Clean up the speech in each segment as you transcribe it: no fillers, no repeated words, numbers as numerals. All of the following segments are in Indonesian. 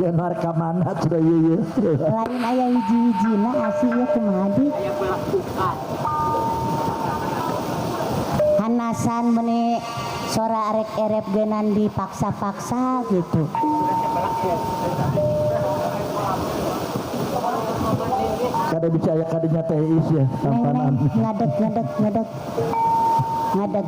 aya narka mana sudah ieu. Lain aya hiji-hijina asih ieu kumaha di. Hanasan meni sora arek-erep genan dipaksa-paksa gitu. Kada bisa aya kadinya teh is ya tampanan. Ngadeg.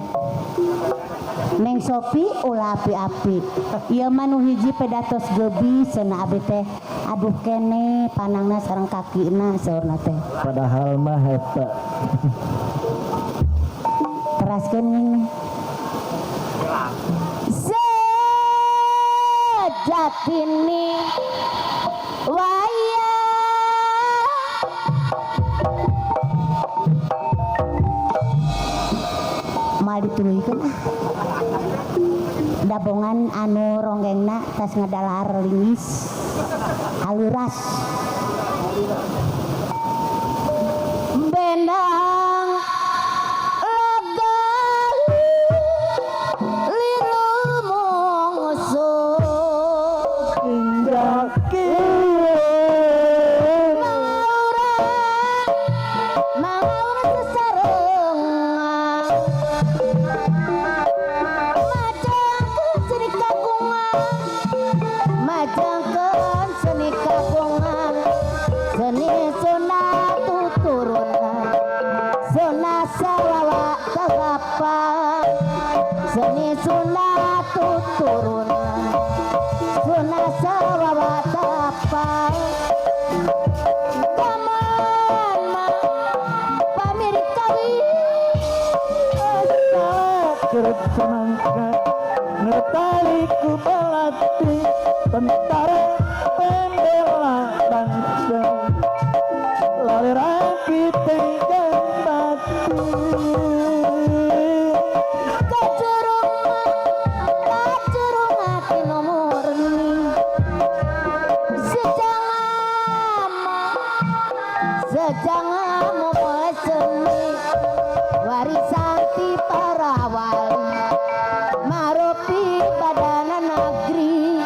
Neng Sopi ulah api-api. Ieu mah nu hiji pedatos gebi cenah abdi teh. Aduh kene panangna sareng kakina saurna teh. Padahal mah eta. Teraskeun ning. Sejatini waya mal dituluikeun dabongan anu ronggengna tas ngadalar lingis haluras benang seni sunat turun sunat sawawa tapal kaman pamiri kawin kerep semangka ngetali ku belati tentara pembela bangsa lali rapi tenggang batu jangan memulai seni warisan ti para wali maropi badana negeri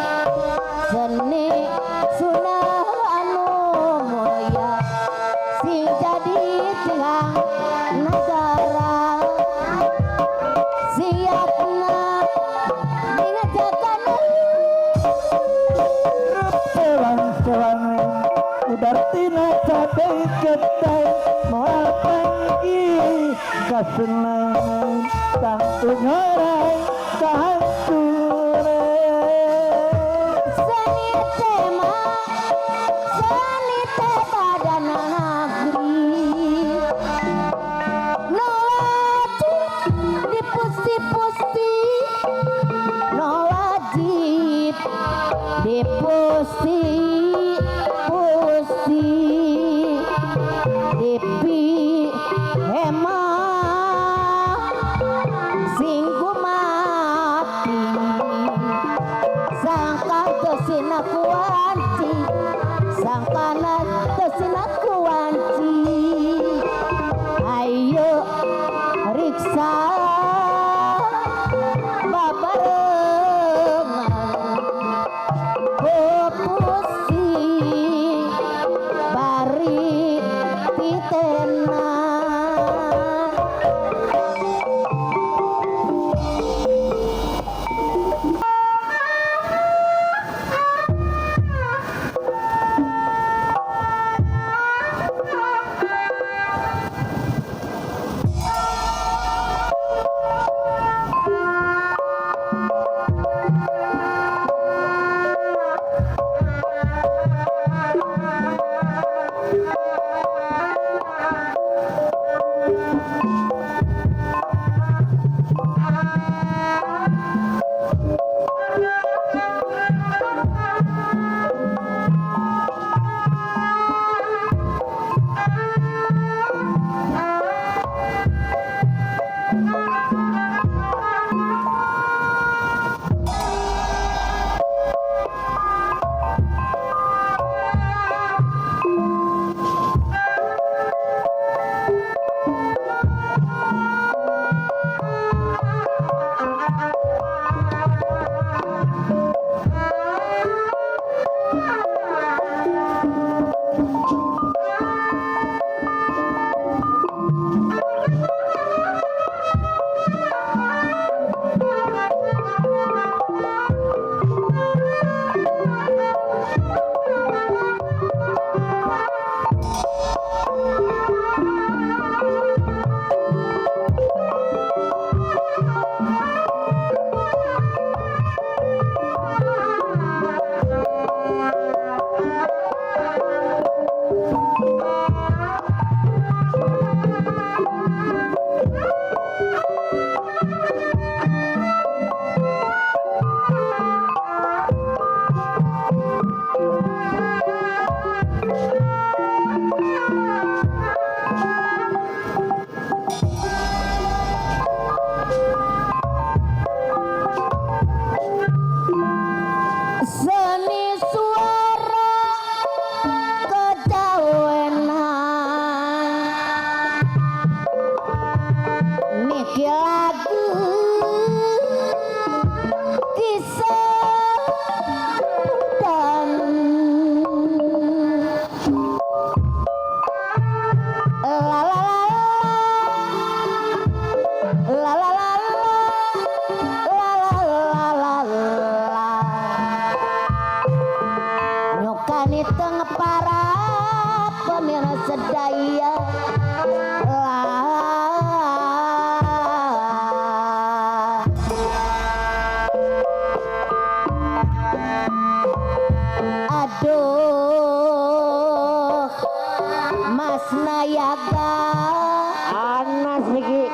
seni sunah anu mulia si jadi tiang negara siapna mengajarkan sewang-sewang udartina cadai kedai moal panggi kasenangan tangtu nyorai kahancure seni tema seni teh badana negeri no wajib dipusti-pusti no wajib dipusti Depi hemah singgu mati sangka kesina kuanci sangkana kesina kuanci ayo riksa babarengan pusi bari titena wanita ngepara pemirsa sedaya aduh Mas Nayaga Anas niki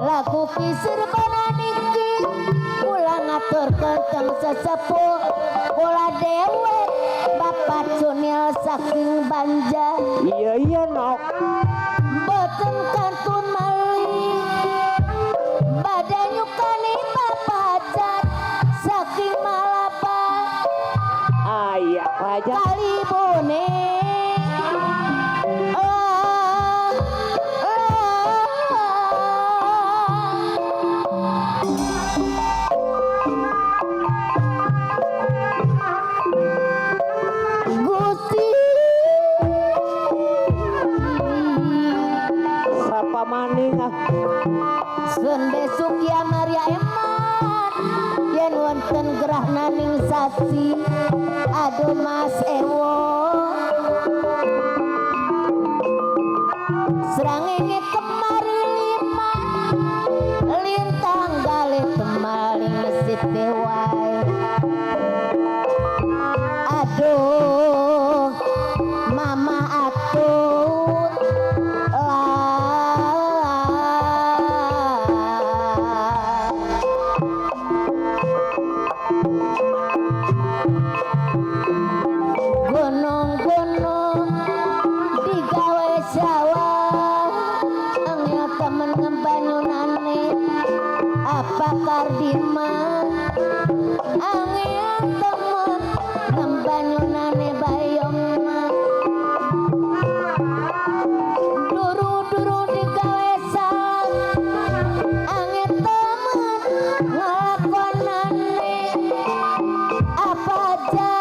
lagu kisir niki kula ngaturkeun teng sesepuh kula dewe Bapak Sunil saking Banja iya nok boten kantun malih badai nyukani Bapak Jat saking Malabar ayah aja kalibune Gusti sapa maning Sun besuk ya Maria Eman yen wonten gerah naning sasi aduh Mas Ewo serangenge kemari lima lintang gale temaling site wae aduh mama atut gunung-gunung digawe sawah angel temen ngembanyunane apa kardiman angel temen ngembanyunane bayom duru-duru digawe sawah angel temen ngelakonane apa aja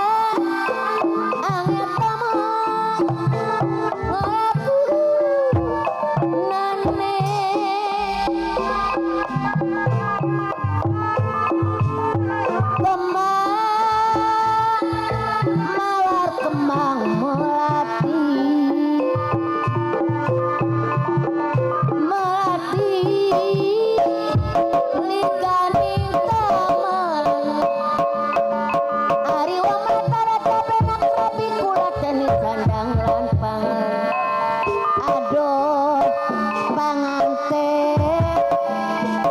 angel temen ngelakonane mawar kembang melati liganing taman ari wa matara cabenak rapi kula teni sandang lampangan aduh panganten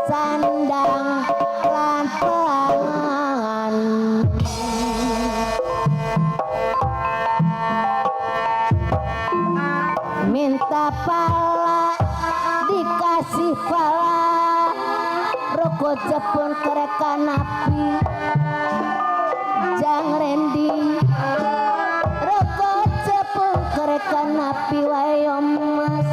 sandang lampangan minta pala dikasih pala rokok jepun kerekan api jang rendi rokok jepun kerekan api wayom mas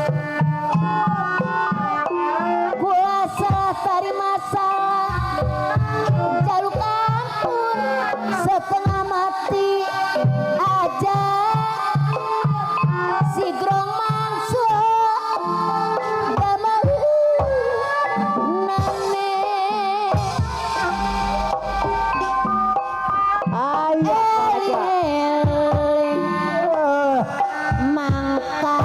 gua salah tari masalah jaluk ampun setengah mati aja si grong mangso damang nane ayah aja eling mangka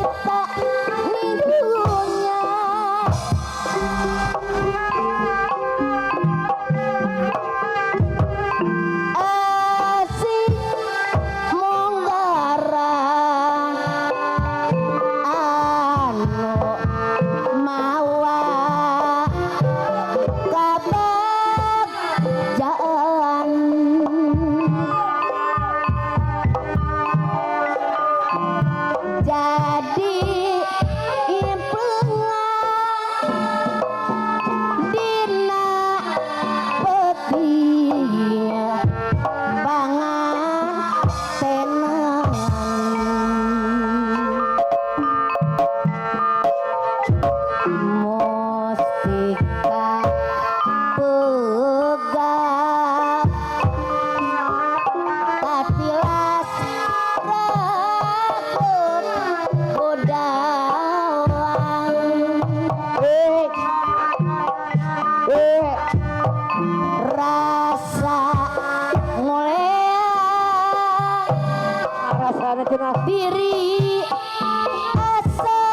kita di dunia. Asik monggaran anu mawa kabagjaan. Jadi impengan dina peti bangan tenang mustika pegang katilas rakut budawang rasa nguleang rasanya cenah diri asa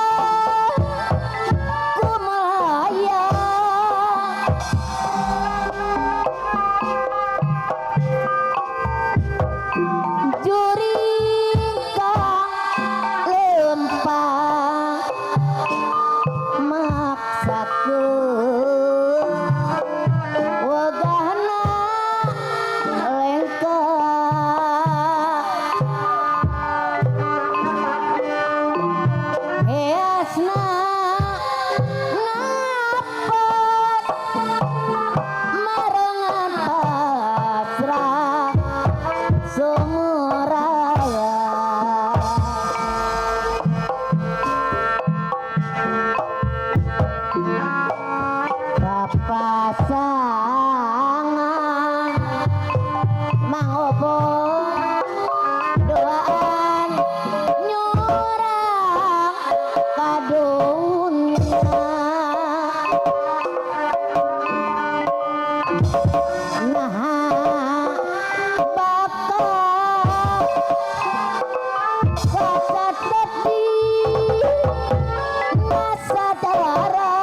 kumelayang juring kang lempang maksakeun wegahna lengkap heasna napat marengan pasrah sumuraya papasangan Mang Obo doaan nyurang kadunya nah bakal kacatet di masa darah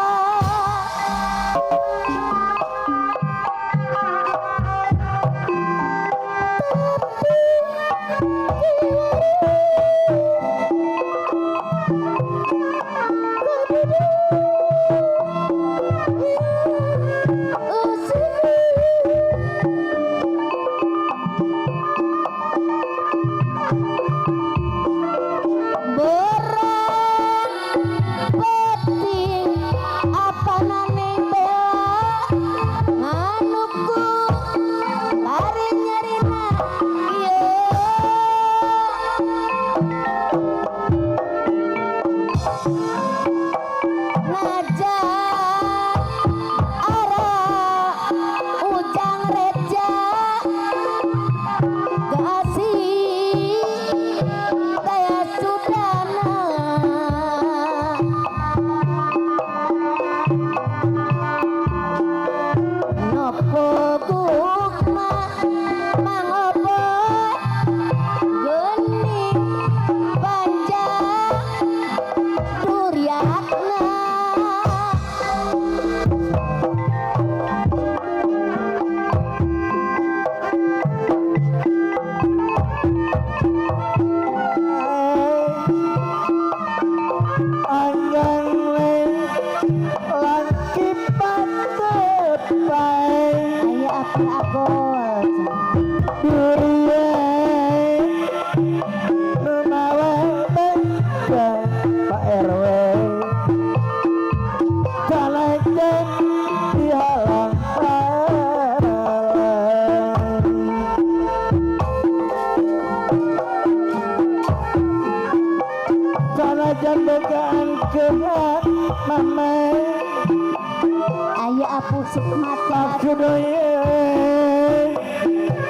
Apu sukmat Maksudnya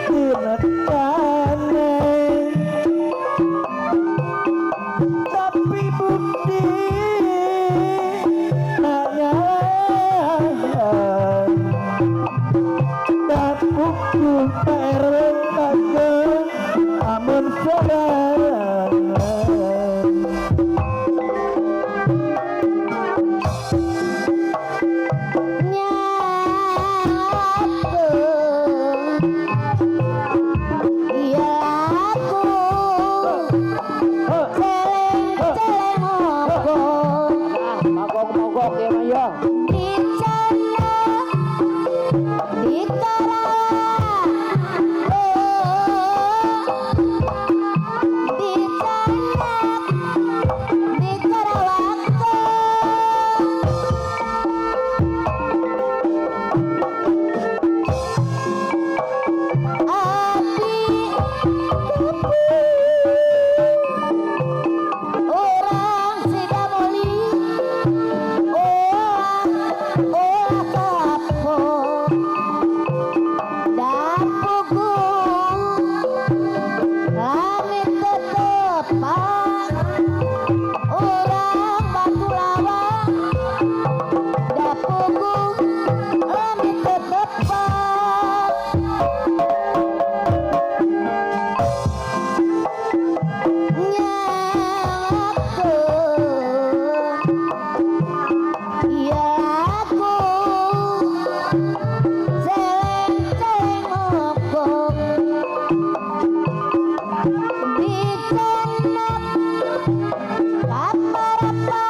dinekane tapi bukti hanya dan bukti perlu amun sekarang Oke Maya. di sana di Karawang di sana di Karawang orang Sidamoli orang kapok dapugung langit tetepan orang batu lawang dapugung langit tetepan ya aku seleng-seleng mokok di sana kaparapata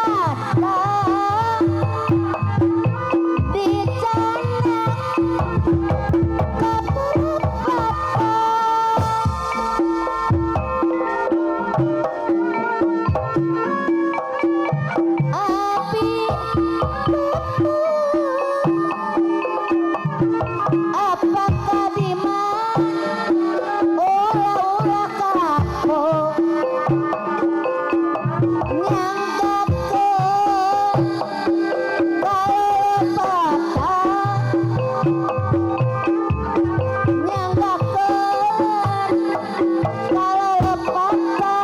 di sana kaparapata api apakah di mana ora-ora kapok nyangkakeun kalau patah nyangkakeun kalau patah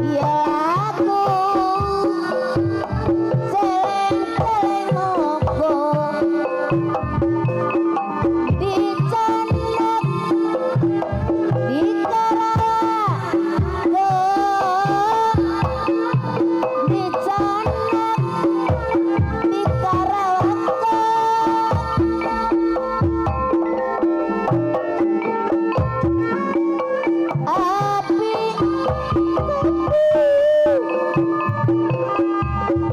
ya aku seleng-seleng mokok di sana di Karawang di sana di Karawang api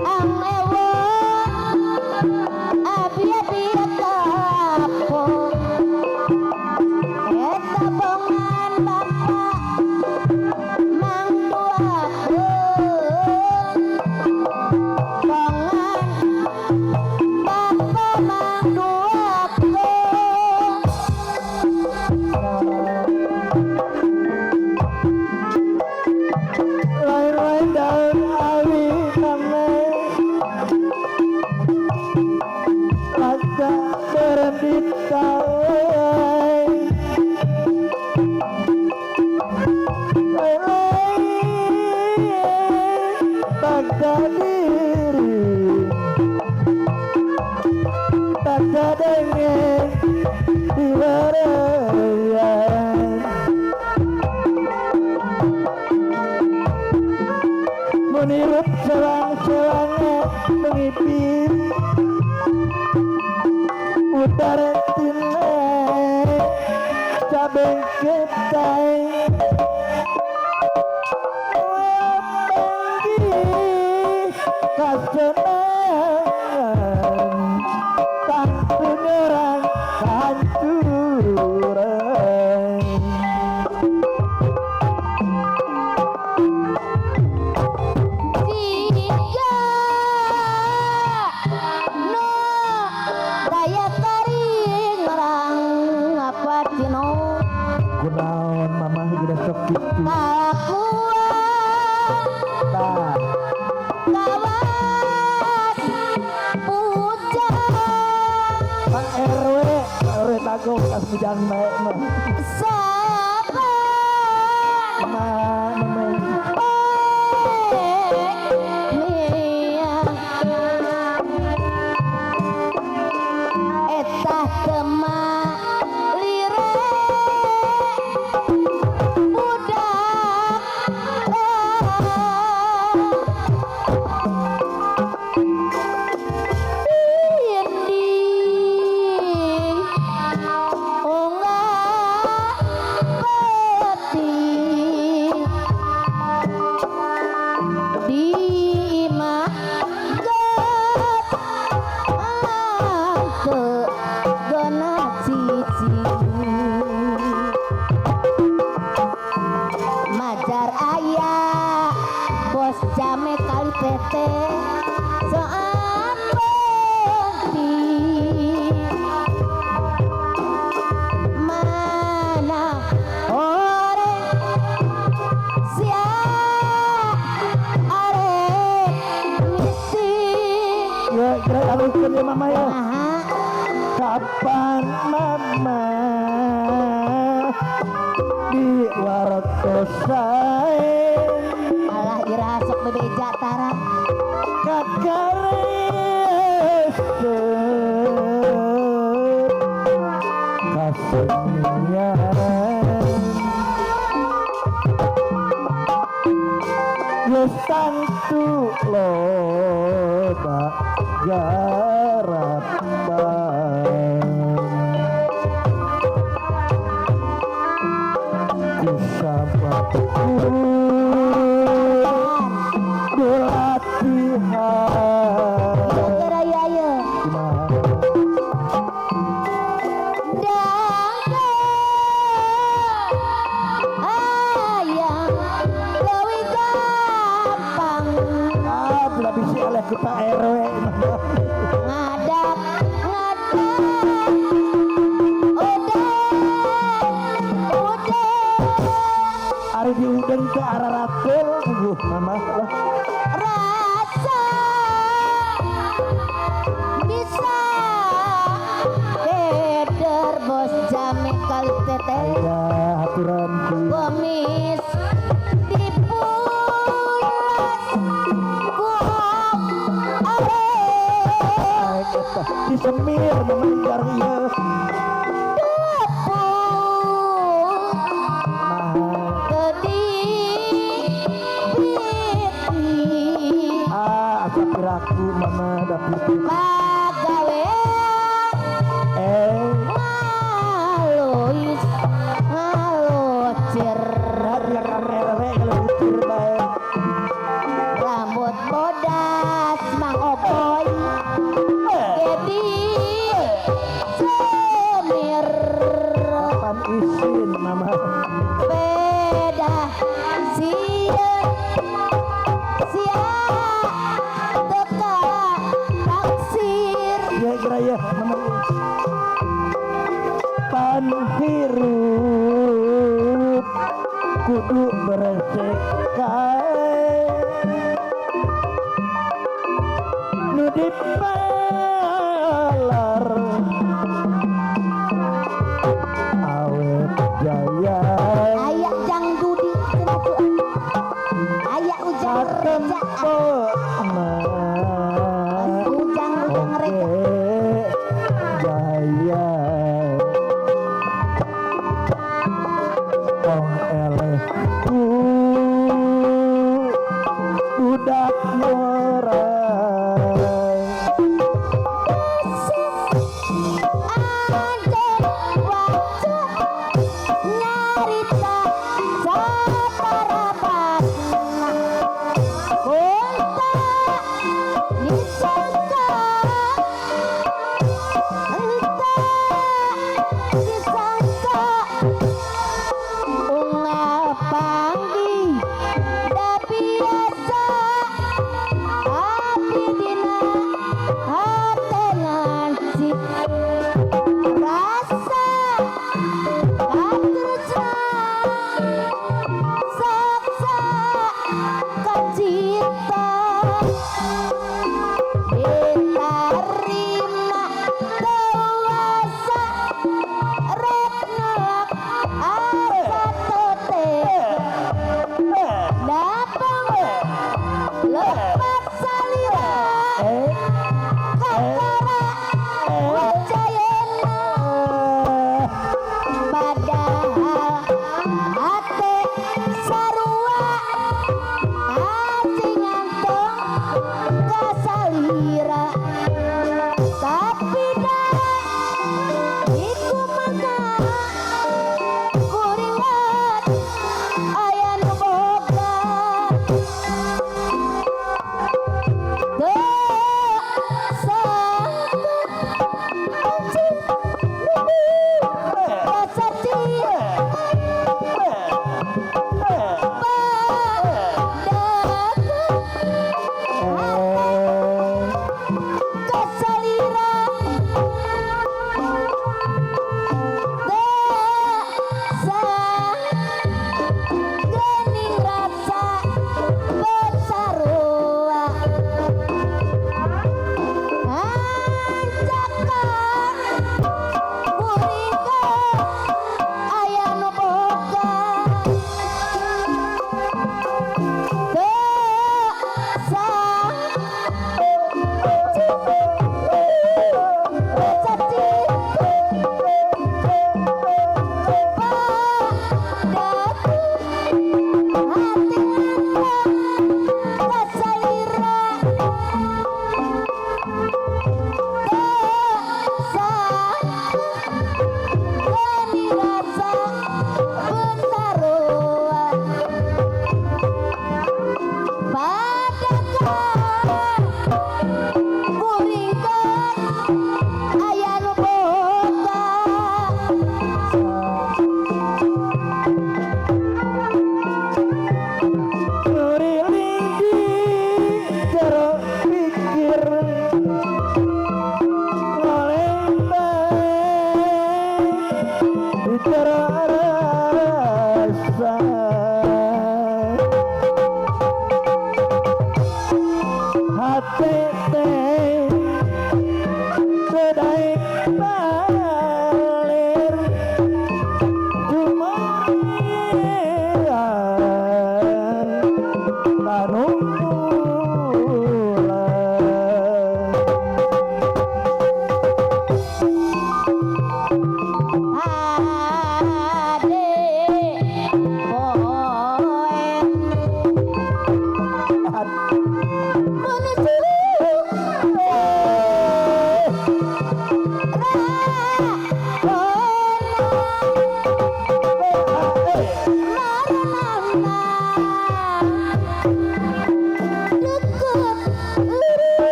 ang ewon abi-abi kapok eta bongan bapak mang duakeun bongan bapak mang duakeun Lain-lain daun awi namanya Rasa berendit kawai Lain-lain Bagda diri Bagda dengan Dibarayan Menirup selang-selangnya mengipin Utara tinai Cabeng ketai Wapanggi Kasenangan Tanpa nyerang kehancuran Jika no daya taring orang apa tino Kunaon mama gila sok gitu kalakuan Tah kawas pujang Pak RW tago kas bujang baik mah saban Mama etah teman lire budak dona cici majar ayah bos jame kali tete soal penting mana ore sia are misi Ya kira alurkan ya mama ya. maha Kapan mama di wartosai alah ira sok bebeja tara kakareset kasenian Yes tangtu loba garapan Kusabatku berlatihan gara ya ya ayam lewi gampang tidak bisa oleh kita RW ngadak udah hari di udeng ke arah ratul mama rasa bisa keder bos jame kali tete ya aturanku komis dipulas ku are disemir memenggar iya asa piraku mama dapet ngalois ngalocir dia kamera kalau utir baik rambut bodas mang opoy jadi semir kapan isin mama beda sia teka taksir ya kira ya mama pan hirup kudu beresekai nu dipalar awet jaya ayak jang dudi ayak ujang reja ujang reja jaya ong eleh budak morai ada waktu nyarita satarabat kunta disangka entah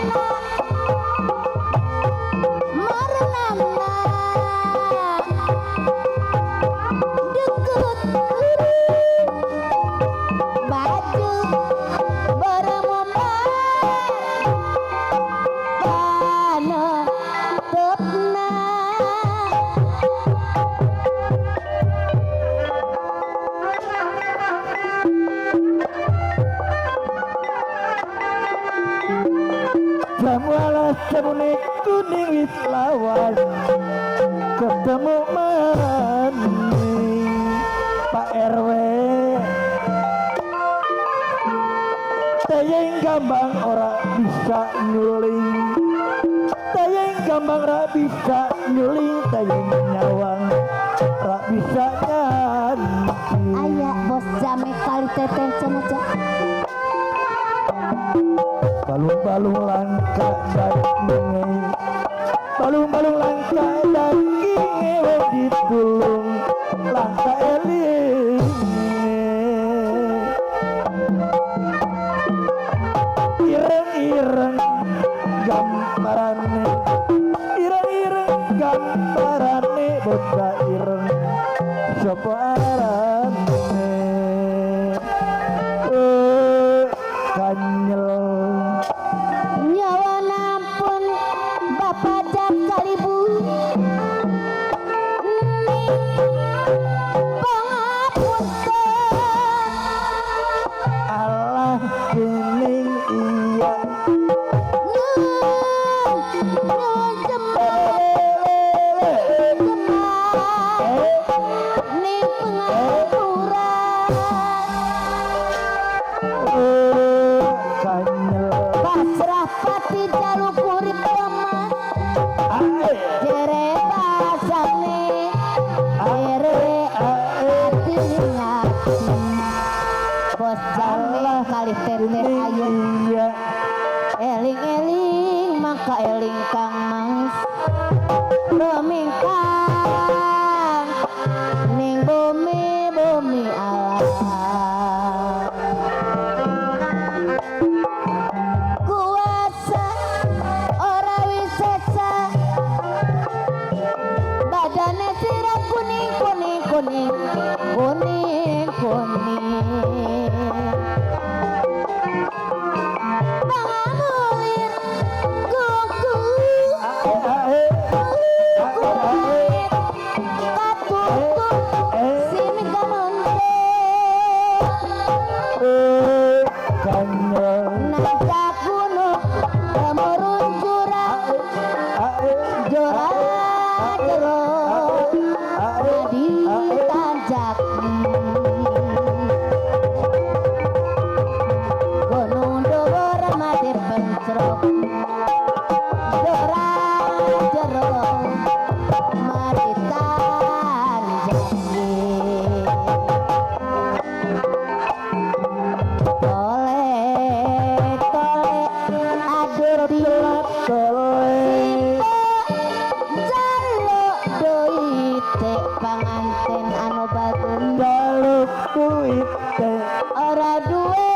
Poen jamu alas jamune kuning wis lawan ketemu maning Pak RW tayang gambang ora bisa nyuling tayang gambang ora bisa nyuling tayang nyawang ora bisa nyanyi Aya bos jame kali teteh cenah cak. balung-balung langka daging balung-balung langka daging wes ditulung langka eling ireng-ireng gambarane ireng-ireng gambarane bocah ireng sapa arane kanyel Nyawa nampun Bapak jak kalibu pangapunten Allah kening iya nyun jembar ning pengapuran kanyel pasrah pati jaluk urip lemah jere basane jere hati ngati bos jame kali teteh ayo iya eling-eling maka eling Kang Mas memingkang ning bumi alam kuasa ora wisesa badane sirah kuning pangamulir kuku kulit katutup simi kamonte kanyel nancak gunung temurun jurang jurang di tanjak gunung dhuwur mati pencrok jurang mati tanjak tole adur tilat jaluk doite panganten anu bagus jaluk duite ora duwe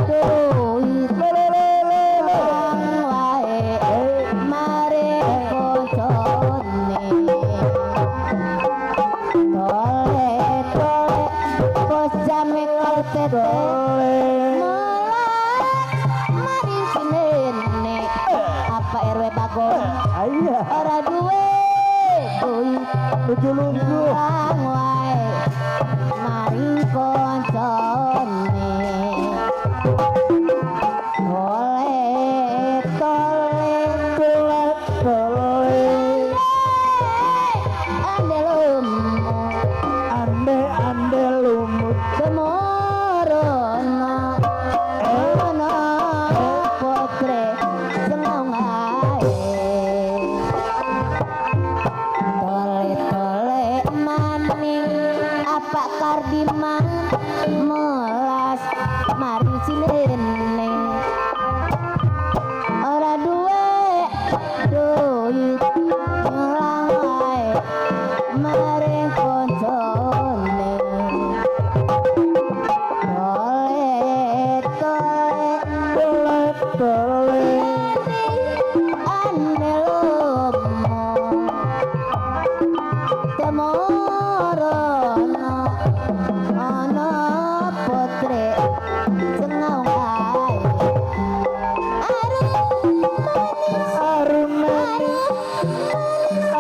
duit lang wae mare koncone tole bos jame kal teteh mari sini apa RW Bagong ayah ora duwe duit lucu-lucu lang wae mari koncone tole andelum ande lumut semorono ono potre sengaung ae tole maning apa kardimang melas mari sineneng ora duwe duit ngelang wae maring koncone tole ane lomo temorono ana potre sengaung ae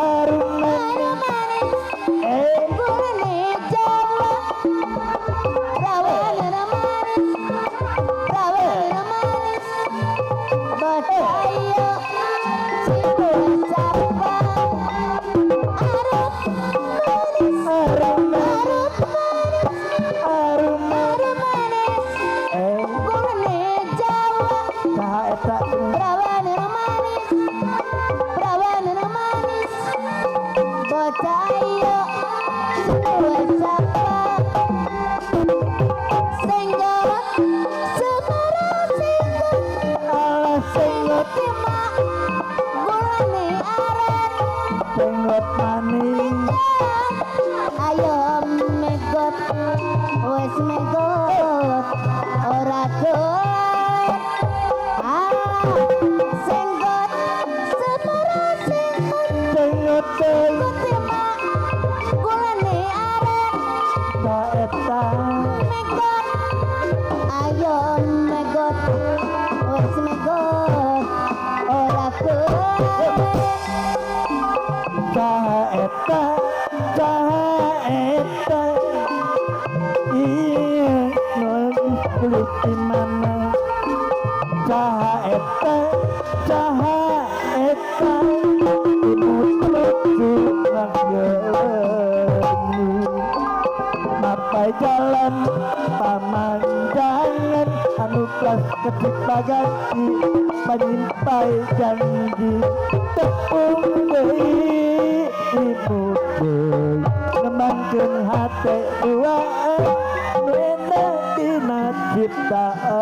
arum manis gulane Jawa rawane manis batu megot wes megot ora kuat senggot semara senggot Tengok kutima gulane arek Taeta megot ayo megot wes megot ora kuat Taeta Taeta Iya non kulit di mana Taeta Taeta imut lucu ngageni mapai jalan pamandangan anu kelas ketik pagati menyimpai janji tepung deui ibu deui ngembangkeun hate dua nena dina ciptaan